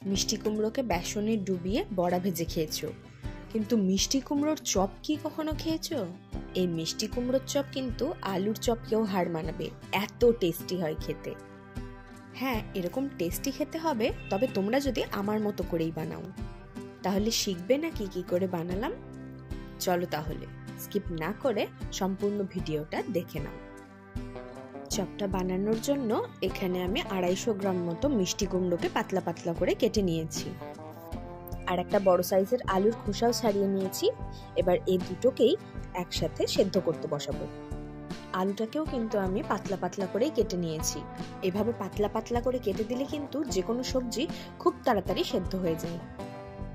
মিষ্টি কুমড়োকে বেসনে ডুবিয়ে বড়া ভেজে খেয়েছো, কিন্তু মিষ্টি কুমড়োর চপ কি কখনো খেয়েছো? এই মিষ্টি কুমড়োর চপ কিন্তু আলুর চপকেও হার মানাবে, এত টেস্টি হয় খেতে। হ্যাঁ, এরকম টেস্টি খেতে হবে, তবে তোমরা যদি আমার মতো করেই বানাও। তাহলে শিখবে না কি করে বানালাম। চলো তাহলে স্কিপ না করে সম্পূর্ণ ভিডিওটা দেখে নাও। চপটা বানানোর জন্য এখানে আমি 250 গ্রাম মতো মিষ্টি কুমড়োকে পাতলা পাতলা করে কেটে নিয়েছি, আর একটা বড় সাইজের আলুর খোসাও ছাড়িয়ে নিয়েছি। এবার এই দুটোকেই একসাথে সেদ্ধ করতে বসাবো। আলুটাকেও কিন্তু আমি পাতলা পাতলা করেই কেটে নিয়েছি। এভাবে পাতলা পাতলা করে কেটে দিলে কিন্তু যে কোনো সবজি খুব তাড়াতাড়ি সেদ্ধ হয়ে যায়।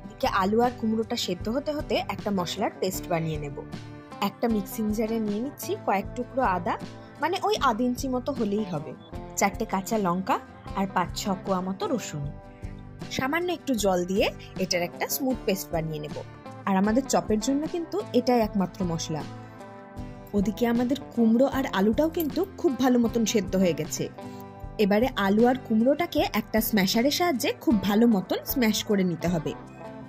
এদিকে আলু আর কুমড়োটা সেদ্ধ হতে হতে একটা মশলার পেস্ট বানিয়ে নেব। একটা মিক্সিং জারে নিয়ে নিচ্ছি কয়েক টুকরো আদা, মানে ওই 1/2 ইঞ্চি মতো হলেই হবে, 4টে কাঁচা লঙ্কা আর 5-6 কোয়া মতো রসুন। সামান্য একটু জল দিয়ে এটার একটা স্মুথ পেস্ট বানিয়ে নেব। আর আমাদের চপের জন্য কিন্তু এটাই একমাত্র মশলা। ওদিকে আমাদের কুমড়ো আর আলুটাও কিন্তু খুব ভালো মতন সেদ্ধ হয়ে গেছে। এবারে আলু আর কুমড়োটাকে একটা স্ম্যাশারের সাহায্যে খুব ভালো মতন স্ম্যাশ করে নিতে হবে,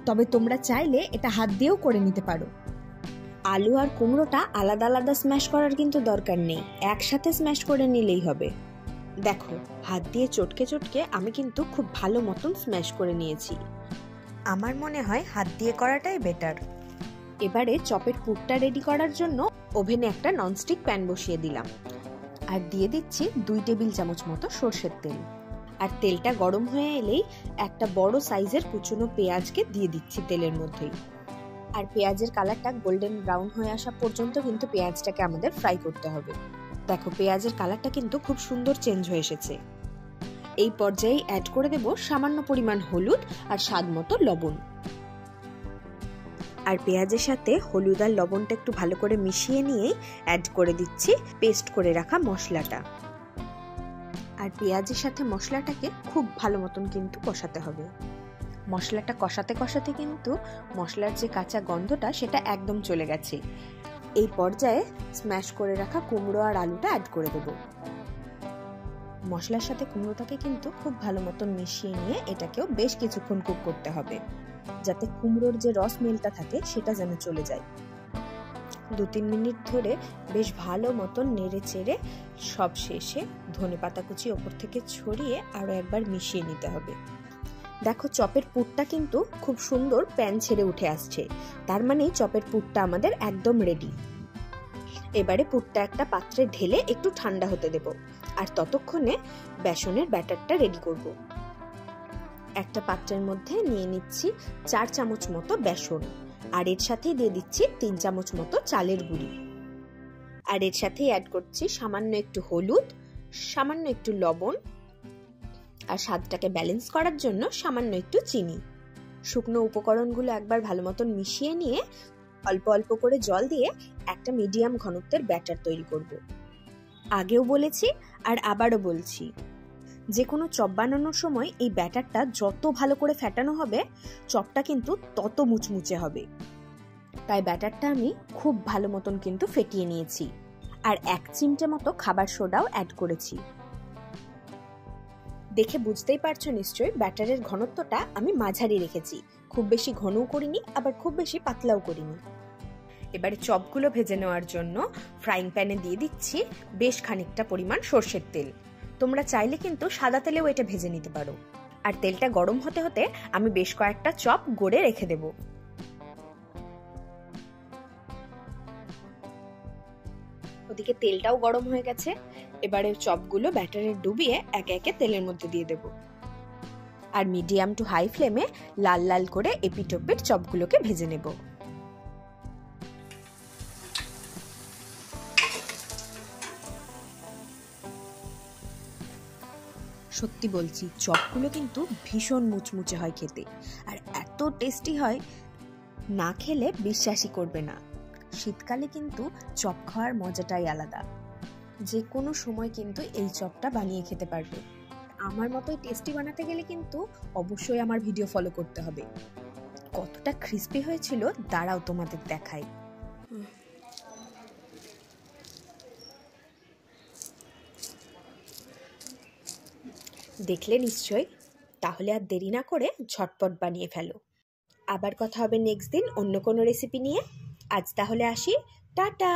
তবে তোমরা চাইলে এটা হাত দিয়েও করে নিতে পারো। আলু আর কুমড়োটা আলাদা আলাদা স্ম্যাশ করার কিন্তু দরকার নেই, একসাথে স্ম্যাশ করে নিলেই হবে। দেখো, হাত দিয়ে চটকে চটকে আমি কিন্তু খুব ভালো মতন স্ম্যাশ করে নিয়েছি। আমার মনে হয় হাত দিয়ে করাটাই বেটার। এবারে চপের পুরটা রেডি করার জন্য ওভেনে একটা ননস্টিক প্যান বসিয়ে দিলাম, আর দিয়ে দিচ্ছি 2 টেবিল চামচ মতো সরষের তেল। আর তেলটা গরম হয়ে এলেই একটা বড় সাইজের কুচনো পেঁয়াজকে দিয়ে দিচ্ছি তেলের মধ্যেই। আর পেঁয়াজের কালারটা গোল্ডেন ব্রাউন হয়ে আসা পর্যন্ত কিন্তু পেঁয়াজটাকে আমাদের ফ্রাই করতে হবে। দেখো, পেঁয়াজের কালারটা কিন্তু খুব সুন্দর চেঞ্জ হয়ে এসেছে। এই পর্যায়ে অ্যাড করে দেব সামান্য পরিমাণ হলুদ আর স্বাদ মতো লবণ। আর পেঁয়াজের সাথে হলুদ আর লবণটা একটু ভালো করে মিশিয়ে নিয়েই অ্যাড করে দিচ্ছি পেস্ট করে রাখা মশলাটা। আর পেঁয়াজের সাথে মশলাটাকে খুব ভালো মতন কিন্তু কষাতে হবে। মশলাটা কষাতে কষাতে কিন্তু মশলার যে কাঁচা গন্ধটা সেটা একদম চলে গেছে। এই পর্যায়ে স্ম্যাশ করে রাখা কুমড়ো আর আলুটা অ্যাড করে দেব। মশলার সাথে কুমড়োটাকে কিন্তু খুব ভালো মতন মিশিয়ে নিয়ে এটাকেও বেশ কিছুক্ষণ কুক করতে হবে, যাতে কুমড়োর যে রস মেলটা থাকে সেটা যেন চলে যায়। 2-3 মিনিট ধরে বেশ ভালো মতন নেড়ে চেড়ে সব শেষে ধনেপাতা কুচি ওপর থেকে ছড়িয়ে আরো একবার মিশিয়ে নিতে হবে। দেখো, চপের পুরটা কিন্তু খুব সুন্দর প্যান ছেড়ে উঠে আসছে, তার মানে চপের পুরটা আমাদের একদম রেডি। এবারে পুরটা একটা পাত্রে ঢেলে একটু ঠান্ডা হতে দেব, আর ততক্ষণে বেসনের ব্যাটারটা রেডি করব। একটা পাত্রের মধ্যে নিয়ে নিচ্ছি 4 চামচ মতো বেসন, আর এর সাথে দিয়ে দিচ্ছি 3 চামচ মতো চালের গুঁড়ি। আর এর সাথে অ্যাড করছি সামান্য একটু হলুদ, সামান্য একটু লবণ, আর স্বাদটাকে ব্যালেন্স করার জন্য সামান্য একটু চিনি। শুকনো উপকরণগুলো একবার ভালো মতন মিশিয়ে নিয়ে অল্প অল্প করে জল দিয়ে একটা মিডিয়াম ঘনত্বের ব্যাটার তৈরি করব। আগেও বলেছি আর আবারও বলছি, যে কোনো চপ বানানোর সময় এই ব্যাটারটা যত ভালো করে ফেটানো হবে চপটা কিন্তু তত মুচমুচে হবে। তাই ব্যাটারটা আমি খুব ভালো মতন কিন্তু ফেটিয়ে নিয়েছি, আর 1 চিমটে মতো খাবার সোডাও অ্যাড করেছি। দেখে বুঝতেই পারছো নিশ্চয়ই ব্যাটারের ঘনত্বটা আমি মাঝারি রেখেছি, খুব বেশি ঘনও করিনি আবার খুব বেশি পাতলাও করিনি। এবারে চপগুলো ভেজে নেওয়ার জন্য ফ্রাইং প্যানে দিয়ে দিচ্ছি বেশ খানিকটা পরিমাণ সরষের তেল। তোমরা চাইলে কিন্তু সাদা তেলেও এটা ভেজে নিতে পারো। আর তেলটা গরম হতে হতে আমি বেশ কয়েকটা চপ গড়ে রেখে দেব। ওদিকে তেলটাও গরম হয়ে গেছে। এবারে চপগুলো ব্যাটারে ডুবিয়ে একে একে তেলের মধ্যে দিয়ে দেব, আর মিডিয়াম টু হাই ফ্লেমে লাল লাল করে এপিট ওপিট চপগুলোকে ভেজে নেব। সত্যি বলছি, চপগুলো কিন্তু ভীষণ মুচমুচে হয় খেতে, আর এত টেস্টি হয়, না খেলে বিশ্বাসই করবে না। শীতকালে কিন্তু চপ খাওয়ার মজাটাই আলাদা। যে কোনো সময় কিন্তু এই চপটা বানিয়ে খেতে পারবে। আমার মতোই টেস্টি বানাতে গেলে কিন্তু অবশ্যই আমার ভিডিও ফলো করতে হবে। কতটা ক্রিস্পি হয়েছিল দাঁড়াও তোমাদের দেখাই। দেখলে নিশ্চয়, তাহলে আর দেরি না করে ঝটপট বানিয়ে ফেলো। আবার কথা হবে নেক্সট দিন অন্য কোনো রেসিপি নিয়ে। আজ তাহলে আসি, টাটা।